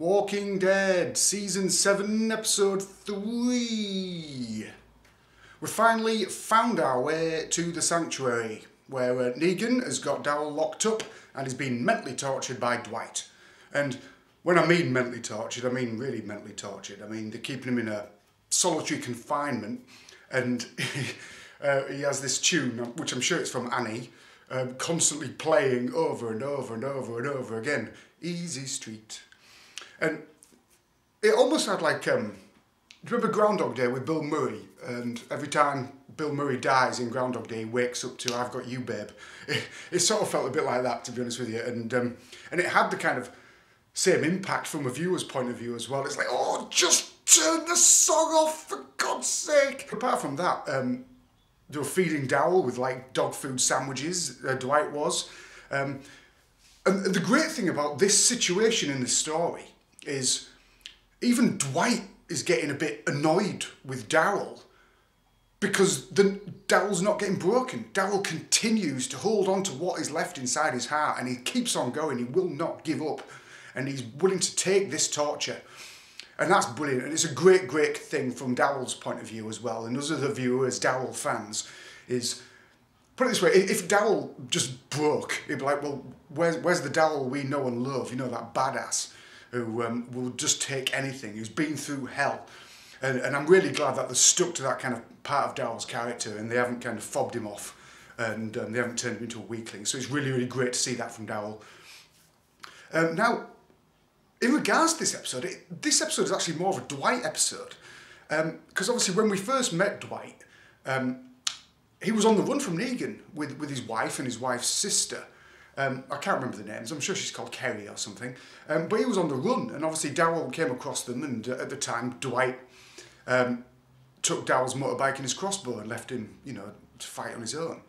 Walking Dead, Season 7, Episode 3. We finally found our way to the sanctuary, where Negan has got Darryl locked up and is being mentally tortured by Dwight. And when I mean mentally tortured, I mean really mentally tortured. I mean, they're keeping him in a solitary confinement, and he has this tune, which I'm sure it's from Annie, constantly playing over and over and over and over again. Easy Street. And it almost had like, do you remember Groundhog Day with Bill Murray? And every time Bill Murray dies in Groundhog Day, he wakes up to "I've got you, babe." It sort of felt a bit like that, to be honest with you. And it had the kind of same impact from a viewer's point of view as well. It's like, oh, just turn the song off, for God's sake. Apart from that, they were feeding Darryl with like dog food sandwiches, Dwight was. And the great thing about this situation in the story is even Dwight is getting a bit annoyed with Darryl because Darryl's not getting broken. Darryl continues to hold on to what is left inside his heart, and he keeps on going. He will not give up, and he's willing to take this torture. And that's brilliant, and it's a great, great thing from Darryl's point of view as well. And us other viewers, Darryl fans, is, put it this way, if Darryl just broke, it'd be like, well, where's the Darryl we know and love? You know, that badass who will just take anything, who's been through hell. And I'm really glad that they stuck to that kind of part of Darryl's character, and they haven't kind of fobbed him off, and they haven't turned him into a weakling. So it's really, really great to see that from Darryl. Now, in regards to this episode is actually more of a Dwight episode. Because obviously when we first met Dwight, he was on the run from Negan with his wife and his wife's sister. I can't remember the names, I'm sure she's called Kerry or something. But he was on the run, and obviously Darryl came across them, and at the time Dwight took Darryl's motorbike and his crossbow and left him, you know, to fight on his own.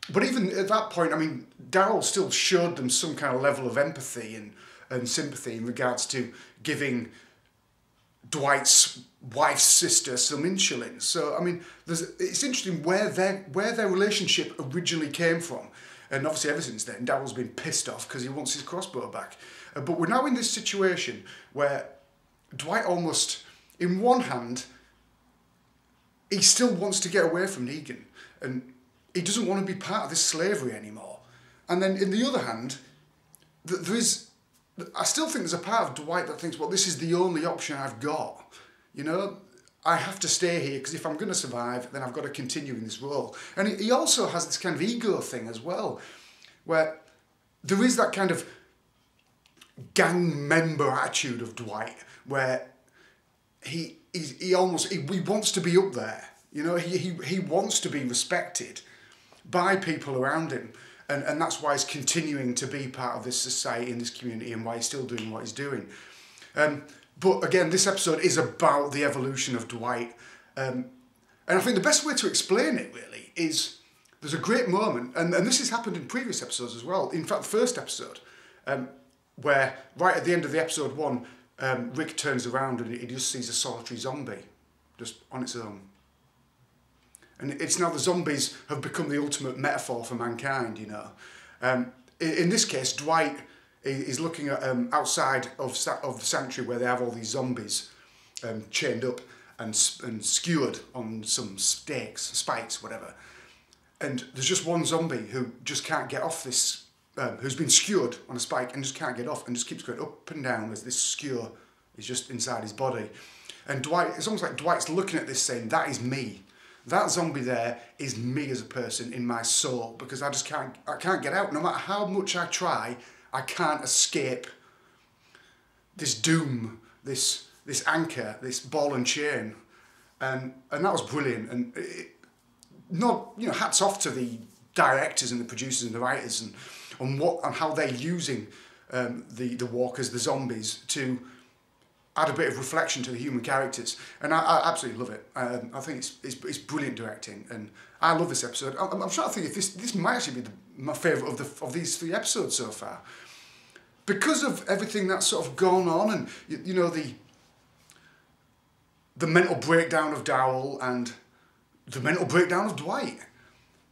But even at that point, I mean, Darryl still showed them some kind of level of empathy and sympathy in regards to giving Dwight's wife's sister some insulin. So, I mean, it's interesting where their relationship originally came from. And obviously ever since then, Darryl's been pissed off because he wants his crossbow back. But we're now in this situation where Dwight almost, in one hand, he still wants to get away from Negan. And he doesn't want to be part of this slavery anymore. And then in the other hand, I still think there's a part of Dwight that thinks, well, this is the only option I've got. You know, I have to stay here because if I'm going to survive, then I've got to continue in this role. And he also has this kind of ego thing as well, where there is that kind of gang member attitude of Dwight, where he wants to be up there. You know, he wants to be respected by people around him. And that's why he's continuing to be part of this society and this community, and why he's still doing what he's doing. But again, this episode is about the evolution of Dwight. And I think the best way to explain it, really, is there's a great moment, and this has happened in previous episodes as well. In fact, the first episode, where right at the end of the episode 1, Rick turns around and he just sees a solitary zombie, just on its own. And it's now the zombies have become the ultimate metaphor for mankind, you know. In this case, Dwight is looking at outside of the sanctuary where they have all these zombies chained up and skewered on some spikes, whatever. And there's just one zombie who just can't get off this, who's been skewered on a spike and just can't get off and just keeps going up and down as this skewer is just inside his body. And Dwight, it's almost like Dwight's looking at this saying, that is me. That zombie there is me as a person in my soul, because I can't get out. No matter how much I try, I can't escape this doom, this anchor, this ball and chain. And that was brilliant. And hats off to the directors and the producers and the writers and how they're using the walkers, the zombies, to add a bit of reflection to the human characters, and I absolutely love it. I think it's brilliant directing, and I love this episode. I'm trying to think if this might actually be my favourite of these 3 episodes so far, because of everything that's sort of gone on, and you know, the mental breakdown of Darryl and the mental breakdown of Dwight.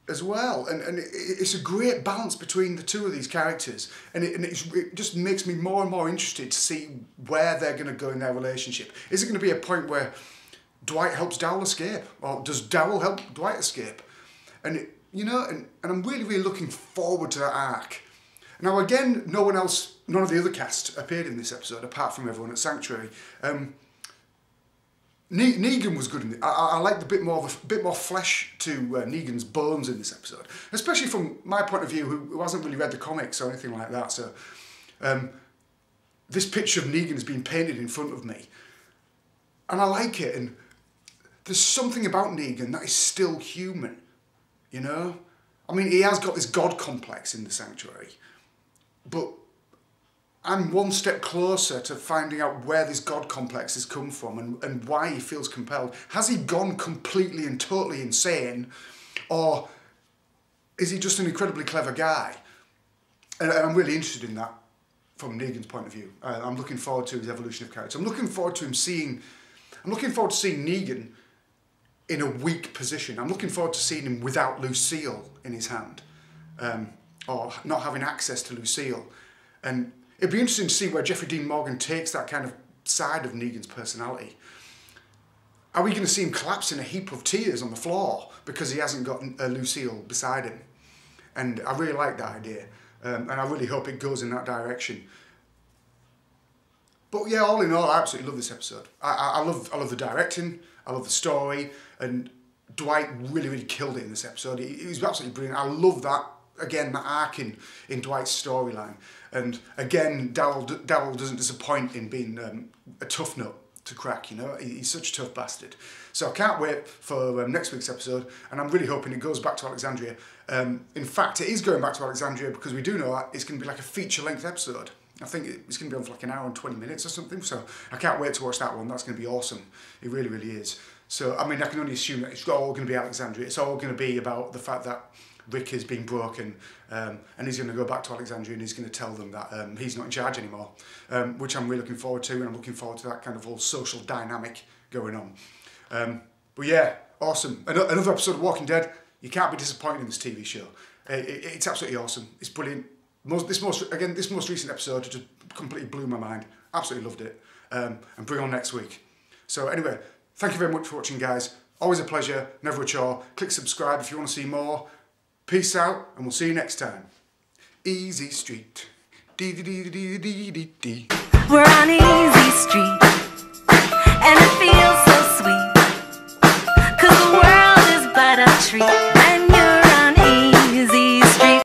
as well, and it's a great balance between the two of these characters, and it just makes me more and more interested to see where they're going to go in their relationship. Is it going to be a point where Dwight helps Darryl escape, or does Darryl help Dwight escape? And you know, and I'm really, really looking forward to that arc. Now again, none of the other cast appeared in this episode apart from everyone at Sanctuary. Negan was good in it. I liked a bit more flesh to Negan's bones in this episode, especially from my point of view, who hasn't really read the comics or anything like that. So this picture of Negan has been painted in front of me, and I like it. And there's something about Negan that is still human, you know. I mean, he has got this god complex in the Sanctuary, but I'm one step closer to finding out where this god complex has come from and why he feels compelled. Has he gone completely and totally insane, or is he just an incredibly clever guy? And I'm really interested in that from Negan's point of view. I'm looking forward to his evolution of character. I'm looking forward to seeing Negan in a weak position. I'm looking forward to seeing him without Lucille in his hand, or not having access to Lucille. And it'd be interesting to see where Jeffrey Dean Morgan takes that kind of side of Negan's personality. Are we going to see him collapse in a heap of tears on the floor because he hasn't got Lucille beside him? And I really like that idea, and I really hope it goes in that direction. But yeah, all in all, I absolutely love this episode. I love the directing, I love the story, and Dwight really, really killed it in this episode. He was absolutely brilliant. I love that. Again, that arc in Dwight's storyline. And again, Darryl doesn't disappoint in being a tough nut to crack, you know. He's such a tough bastard. So I can't wait for next week's episode, and I'm really hoping it goes back to Alexandria. In fact, it is going back to Alexandria because we do know that it's going to be like a feature-length episode. I think it's going to be on for like an hour and 20 minutes or something, so I can't wait to watch that one. That's going to be awesome. It really, really is. So, I mean, I can only assume that it's all going to be Alexandria. It's all going to be about the fact that Rick is being broken, and he's going to go back to Alexandria and he's going to tell them that he's not in charge anymore, which I'm really looking forward to, and I'm looking forward to that kind of whole social dynamic going on. But yeah, awesome. Another episode of Walking Dead. You can't be disappointed in this TV show. It's absolutely awesome. It's brilliant. This most recent episode just completely blew my mind. Absolutely loved it. And bring on next week. So anyway, thank you very much for watching, guys. Always a pleasure, never a chore. Click subscribe if you want to see more. Peace out, and we'll see you next time. Easy Street. Dee dee dee dee dee dee dee. We're on Easy Street, and it feels so sweet, 'cause the world is but a treat.